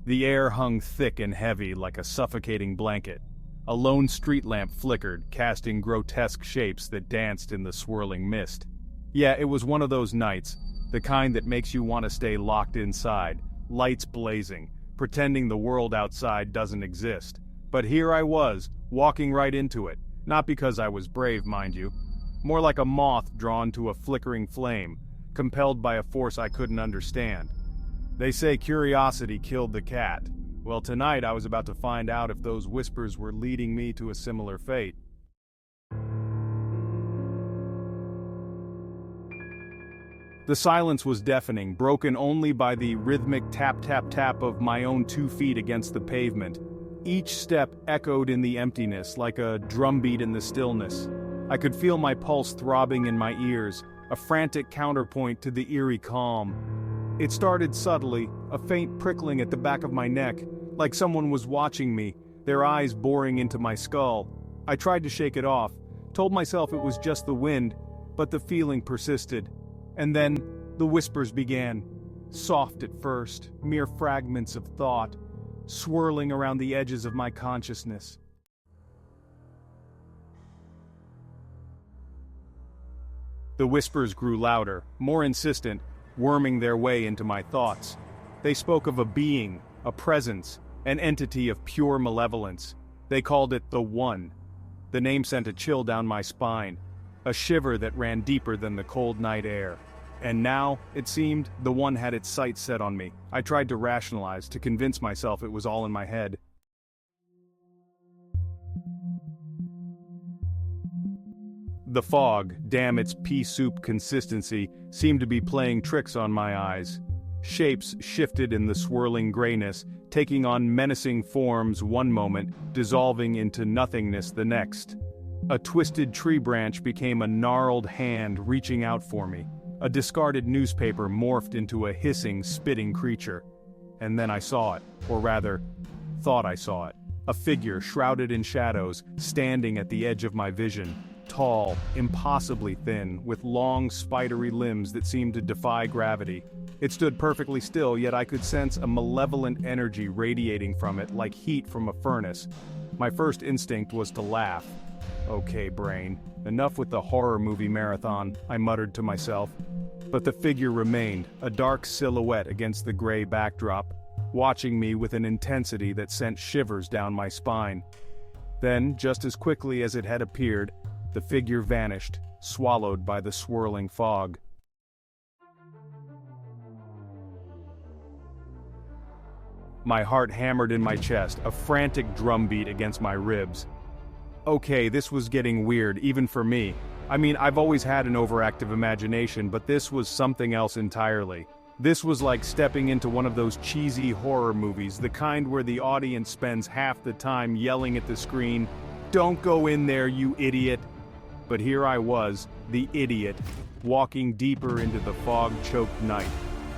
The air hung thick and heavy like a suffocating blanket. A lone street lamp flickered, casting grotesque shapes that danced in the swirling mist. Yeah, it was one of those nights, the kind that makes you want to stay locked inside, lights blazing, pretending the world outside doesn't exist. But here I was, walking right into it, not because I was brave, mind you. More like a moth drawn to a flickering flame, compelled by a force I couldn't understand. They say curiosity killed the cat. Well, tonight I was about to find out if those whispers were leading me to a similar fate. The silence was deafening, broken only by the rhythmic tap-tap-tap of my own 2 feet against the pavement. Each step echoed in the emptiness like a drumbeat in the stillness. I could feel my pulse throbbing in my ears, a frantic counterpoint to the eerie calm. It started subtly, a faint prickling at the back of my neck, like someone was watching me, their eyes boring into my skull. I tried to shake it off, told myself it was just the wind, but the feeling persisted. And then, the whispers began. Soft at first, mere fragments of thought, swirling around the edges of my consciousness. The whispers grew louder, more insistent, worming their way into my thoughts. They spoke of a being, a presence, an entity of pure malevolence. They called it the One. The name sent a chill down my spine, a shiver that ran deeper than the cold night air. And now, it seemed, the One had its sights set on me. I tried to rationalize, to convince myself it was all in my head. The fog, damn its pea soup consistency, seemed to be playing tricks on my eyes. Shapes shifted in the swirling grayness, taking on menacing forms one moment, dissolving into nothingness the next. A twisted tree branch became a gnarled hand reaching out for me. A discarded newspaper morphed into a hissing, spitting creature. And then I saw it, or rather, thought I saw it. A figure shrouded in shadows, standing at the edge of my vision. Tall, impossibly thin, with long, spidery limbs that seemed to defy gravity. It stood perfectly still, yet I could sense a malevolent energy radiating from it like heat from a furnace. My first instinct was to laugh. Okay, brain, enough with the horror movie marathon, I muttered to myself. But the figure remained, a dark silhouette against the gray backdrop, watching me with an intensity that sent shivers down my spine. Then, just as quickly as it had appeared, the figure vanished, swallowed by the swirling fog. My heart hammered in my chest, a frantic drumbeat against my ribs. Okay, this was getting weird, even for me. I mean, I've always had an overactive imagination, but this was something else entirely. This was like stepping into one of those cheesy horror movies, the kind where the audience spends half the time yelling at the screen, "Don't go in there, you idiot!" But here I was, the idiot, walking deeper into the fog-choked night.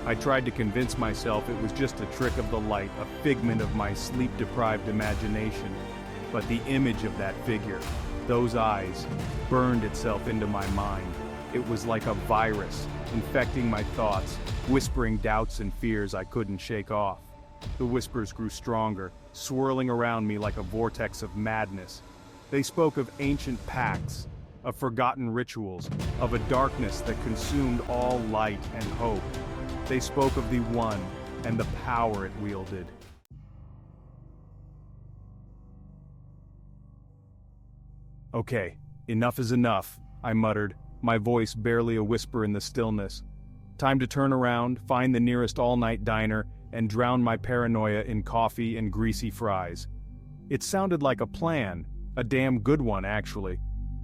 I tried to convince myself it was just a trick of the light, a figment of my sleep-deprived imagination. But the image of that figure, those eyes, burned itself into my mind. It was like a virus, infecting my thoughts, whispering doubts and fears I couldn't shake off. The whispers grew stronger, swirling around me like a vortex of madness. They spoke of ancient pacts, of forgotten rituals, of a darkness that consumed all light and hope. They spoke of the One and the power it wielded. Okay, enough is enough, I muttered, my voice barely a whisper in the stillness. Time to turn around, find the nearest all-night diner, and drown my paranoia in coffee and greasy fries. It sounded like a plan, a damn good one actually.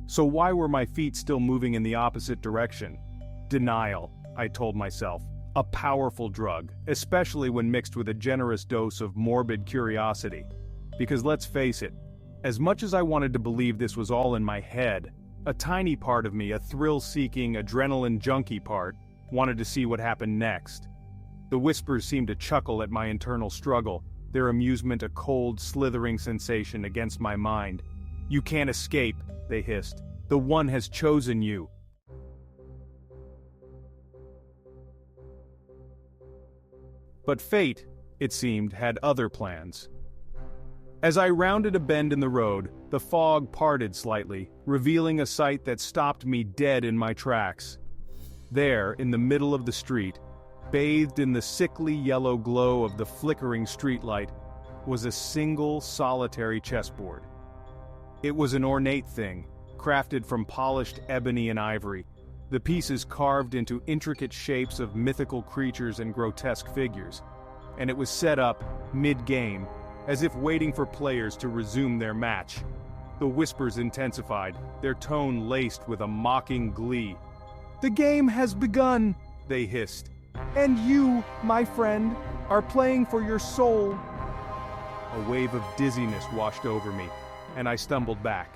So why were my feet still moving in the opposite direction? Denial, I told myself. A powerful drug, especially when mixed with a generous dose of morbid curiosity. Because let's face it, as much as I wanted to believe this was all in my head, a tiny part of me, a thrill-seeking, adrenaline junkie part, wanted to see what happened next. The whispers seemed to chuckle at my internal struggle, their amusement a cold, slithering sensation against my mind. "You can't escape," they hissed. "The One has chosen you." But fate, it seemed, had other plans. As I rounded a bend in the road, the fog parted slightly, revealing a sight that stopped me dead in my tracks. There, in the middle of the street, bathed in the sickly yellow glow of the flickering streetlight, was a single solitary chessboard. It was an ornate thing, crafted from polished ebony and ivory, the pieces carved into intricate shapes of mythical creatures and grotesque figures, and it was set up mid-game, as if waiting for players to resume their match. The whispers intensified, their tone laced with a mocking glee. "The game has begun," they hissed. "And you, my friend, are playing for your soul." A wave of dizziness washed over me, and I stumbled back.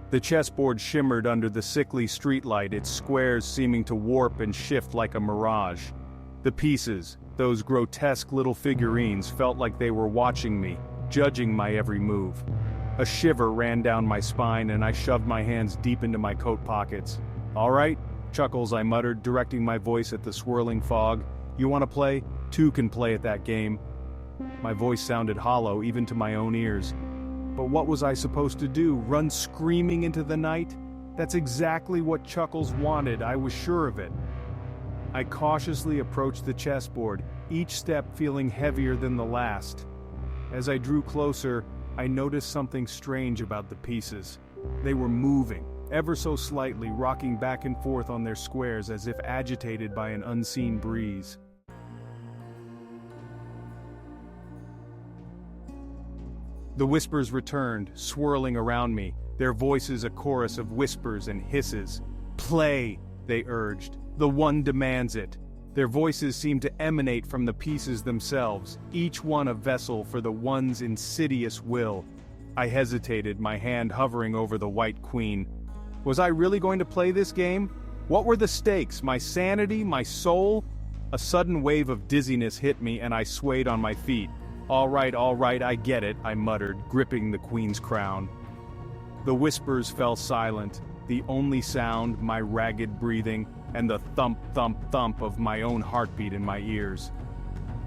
The chessboard shimmered under the sickly streetlight, its squares seeming to warp and shift like a mirage. The pieces, those grotesque little figurines, felt like they were watching me, judging my every move. A shiver ran down my spine and I shoved my hands deep into my coat pockets. "All right," Chuckles, I muttered, directing my voice at the swirling fog. "You want to play? Two can play at that game." My voice sounded hollow even to my own ears. But what was I supposed to do? Run screaming into the night? That's exactly what Chuckles wanted, I was sure of it. I cautiously approached the chessboard, each step feeling heavier than the last. As I drew closer, I noticed something strange about the pieces. They were moving, ever so slightly, rocking back and forth on their squares as if agitated by an unseen breeze. The whispers returned, swirling around me, their voices a chorus of whispers and hisses. "Play," they urged. "The one demands it." Their voices seemed to emanate from the pieces themselves, each one a vessel for the one's insidious will. I hesitated, my hand hovering over the white queen. Was I really going to play this game? What were the stakes? My sanity? My soul? A sudden wave of dizziness hit me and I swayed on my feet. All right, I get it," I muttered, gripping the queen's crown. The whispers fell silent, the only sound, my ragged breathing, and the thump, thump, thump of my own heartbeat in my ears.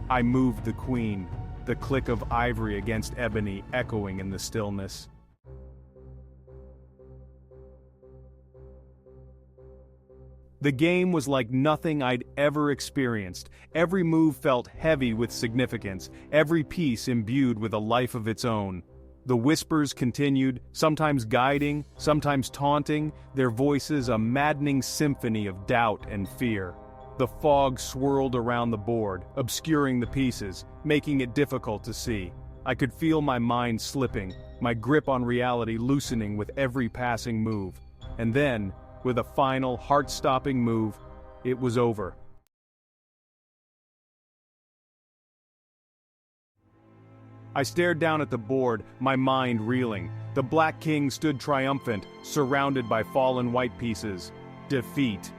I moved the queen, the click of ivory against ebony echoing in the stillness. The game was like nothing I'd ever experienced. Every move felt heavy with significance, every piece imbued with a life of its own. The whispers continued, sometimes guiding, sometimes taunting, their voices a maddening symphony of doubt and fear. The fog swirled around the board, obscuring the pieces, making it difficult to see. I could feel my mind slipping, my grip on reality loosening with every passing move. And then, with a final, heart-stopping move, it was over. I stared down at the board, my mind reeling. The Black King stood triumphant, surrounded by fallen white pieces. Defeat.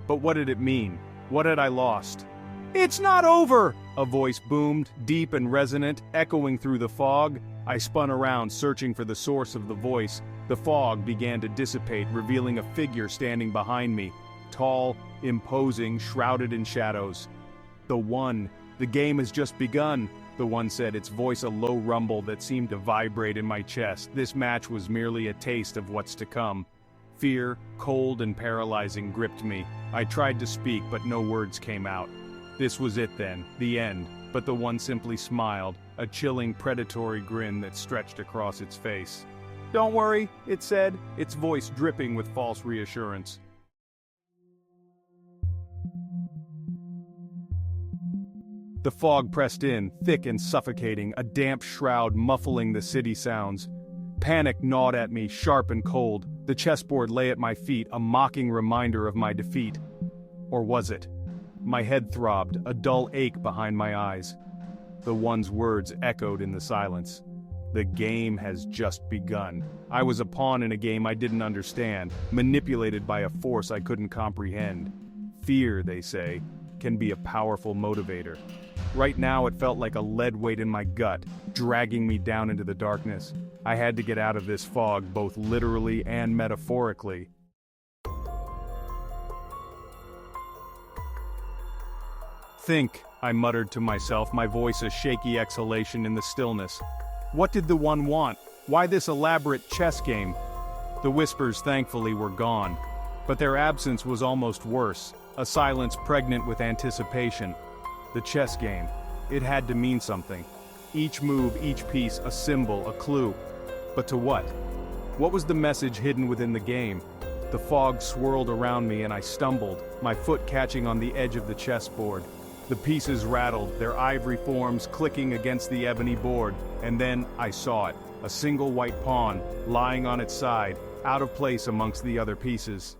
But what did it mean? What had I lost? "It's not over!" a voice boomed, deep and resonant, echoing through the fog. I spun around, searching for the source of the voice. The fog began to dissipate, revealing a figure standing behind me. Tall, imposing, shrouded in shadows. "The One. The game has just begun," the one said, its voice a low rumble that seemed to vibrate in my chest. This match was merely a taste of what's to come. Fear, cold and paralyzing, gripped me. I tried to speak, but no words came out. This was it then, the end, but the One simply smiled, a chilling, predatory grin that stretched across its face. "Don't worry," it said, its voice dripping with false reassurance. The fog pressed in, thick and suffocating, a damp shroud muffling the city sounds. Panic gnawed at me, sharp and cold. The chessboard lay at my feet, a mocking reminder of my defeat. Or was it? My head throbbed, a dull ache behind my eyes. The One's words echoed in the silence. The game has just begun. I was a pawn in a game I didn't understand, manipulated by a force I couldn't comprehend. Fear, they say, can be a powerful motivator. Right now it felt like a lead weight in my gut, dragging me down into the darkness. I had to get out of this fog, both literally and metaphorically. Think, I muttered to myself, my voice a shaky exhalation in the stillness. What did the one want? Why this elaborate chess game? The whispers, thankfully, were gone. But their absence was almost worse, a silence pregnant with anticipation. The chess game. It had to mean something. Each move, each piece, a symbol, a clue. But to what? What was the message hidden within the game? The fog swirled around me and I stumbled, my foot catching on the edge of the chessboard. The pieces rattled, their ivory forms clicking against the ebony board, and then I saw it, a single white pawn, lying on its side, out of place amongst the other pieces.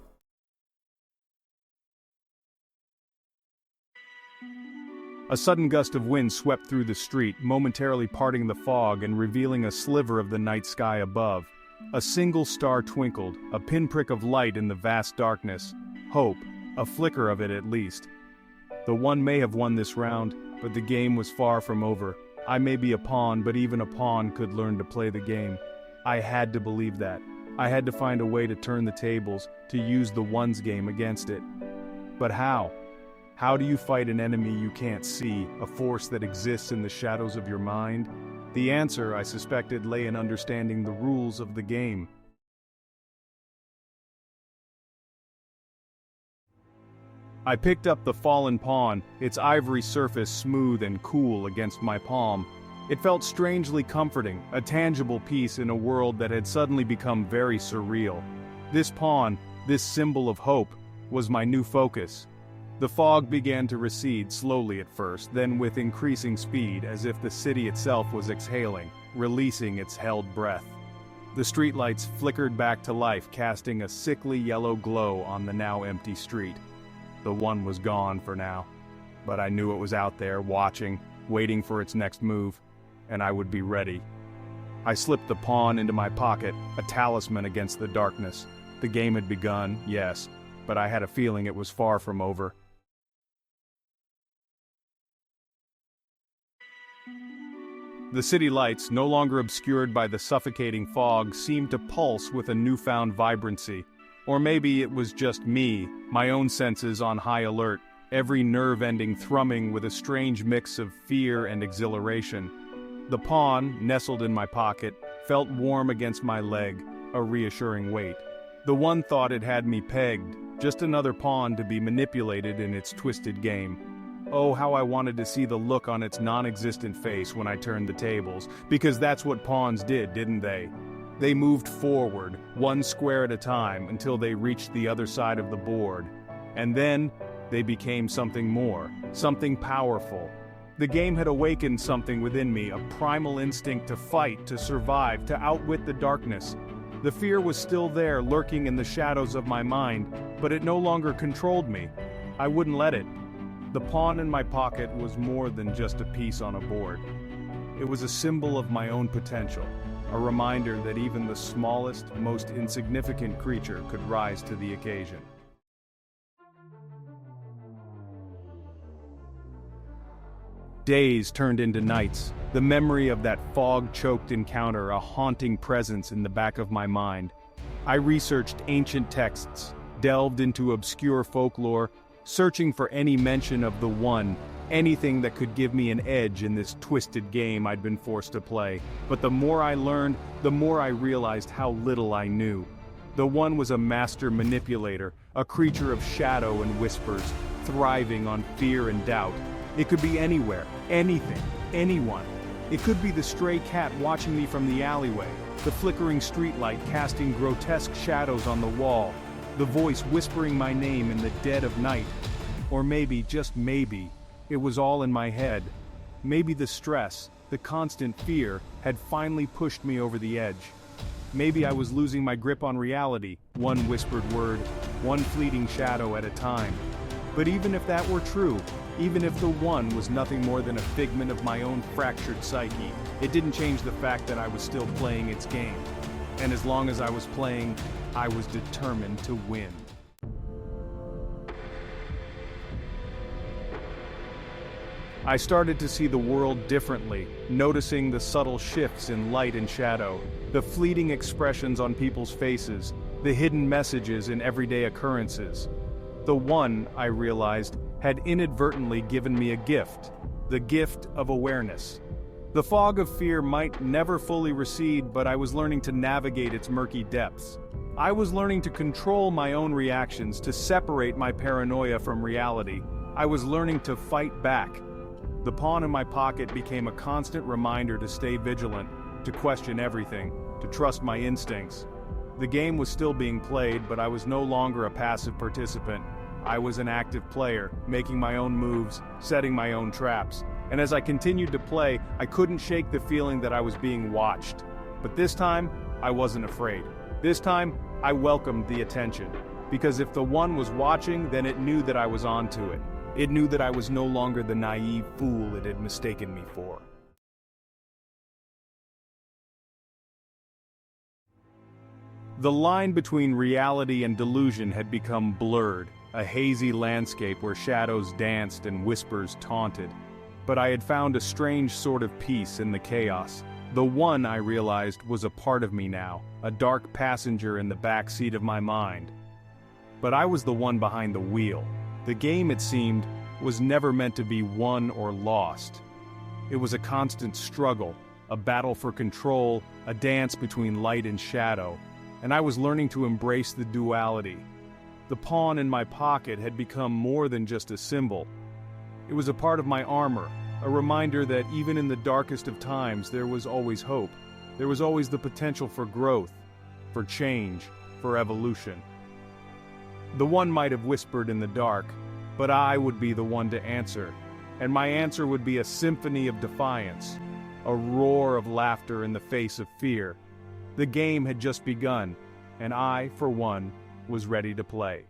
A sudden gust of wind swept through the street, momentarily parting the fog and revealing a sliver of the night sky above. A single star twinkled, a pinprick of light in the vast darkness. Hope, a flicker of it at least. The one may have won this round, but the game was far from over. I may be a pawn, but even a pawn could learn to play the game. I had to believe that. I had to find a way to turn the tables, to use the one's game against it. But how? How do you fight an enemy you can't see, a force that exists in the shadows of your mind? The answer, I suspected, lay in understanding the rules of the game. I picked up the fallen pawn, its ivory surface smooth and cool against my palm. It felt strangely comforting, a tangible piece in a world that had suddenly become very surreal. This pawn, this symbol of hope, was my new focus. The fog began to recede slowly at first, then with increasing speed, as if the city itself was exhaling, releasing its held breath. The streetlights flickered back to life, casting a sickly yellow glow on the now empty street. The one was gone for now, but I knew it was out there, watching, waiting for its next move, and I would be ready. I slipped the pawn into my pocket, a talisman against the darkness. The game had begun, yes, but I had a feeling it was far from over. The city lights, no longer obscured by the suffocating fog, seemed to pulse with a newfound vibrancy. Or maybe it was just me, my own senses on high alert, every nerve ending thrumming with a strange mix of fear and exhilaration. The pawn, nestled in my pocket, felt warm against my leg, a reassuring weight. The one thought it had me pegged, just another pawn to be manipulated in its twisted game. Oh, how I wanted to see the look on its non-existent face when I turned the tables, because that's what pawns did, didn't they? They moved forward, one square at a time, until they reached the other side of the board. And then, they became something more, something powerful. The game had awakened something within me, a primal instinct to fight, to survive, to outwit the darkness. The fear was still there, lurking in the shadows of my mind, but it no longer controlled me. I wouldn't let it. The pawn in my pocket was more than just a piece on a board. It was a symbol of my own potential, a reminder that even the smallest, most insignificant creature could rise to the occasion. Days turned into nights, the memory of that fog-choked encounter a haunting presence in the back of my mind. I researched ancient texts, delved into obscure folklore, searching for any mention of the one, anything that could give me an edge in this twisted game I'd been forced to play. But the more I learned, the more I realized how little I knew. The one was a master manipulator, a creature of shadow and whispers, thriving on fear and doubt. It could be anywhere, anything, anyone. It could be the stray cat watching me from the alleyway, the flickering streetlight casting grotesque shadows on the wall, the voice whispering my name in the dead of night. Or maybe, just maybe, it was all in my head. Maybe the stress, the constant fear, had finally pushed me over the edge. Maybe I was losing my grip on reality, one whispered word, one fleeting shadow at a time. But even if that were true, even if the one was nothing more than a figment of my own fractured psyche, it didn't change the fact that I was still playing its game. And as long as I was playing, I was determined to win. I started to see the world differently, noticing the subtle shifts in light and shadow, the fleeting expressions on people's faces, the hidden messages in everyday occurrences. The one, I realized, had inadvertently given me a gift, the gift of awareness. The fog of fear might never fully recede, but I was learning to navigate its murky depths. I was learning to control my own reactions, to separate my paranoia from reality. I was learning to fight back. The pawn in my pocket became a constant reminder to stay vigilant, to question everything, to trust my instincts. The game was still being played, but I was no longer a passive participant. I was an active player, making my own moves, setting my own traps. And as I continued to play, I couldn't shake the feeling that I was being watched. But this time, I wasn't afraid. This time, I welcomed the attention. Because if the one was watching, then it knew that I was onto it. It knew that I was no longer the naive fool it had mistaken me for. The line between reality and delusion had become blurred, a hazy landscape where shadows danced and whispers taunted. But I had found a strange sort of peace in the chaos. The one, I realized, was a part of me now, a dark passenger in the back seat of my mind. But I was the one behind the wheel. The game, it seemed, was never meant to be won or lost. It was a constant struggle, a battle for control, a dance between light and shadow, and I was learning to embrace the duality. The pawn in my pocket had become more than just a symbol. It was a part of my armor, a reminder that even in the darkest of times there was always hope. There was always the potential for growth, for change, for evolution. The one might have whispered in the dark, but I would be the one to answer, and my answer would be a symphony of defiance, a roar of laughter in the face of fear. The game had just begun, and I, for one, was ready to play.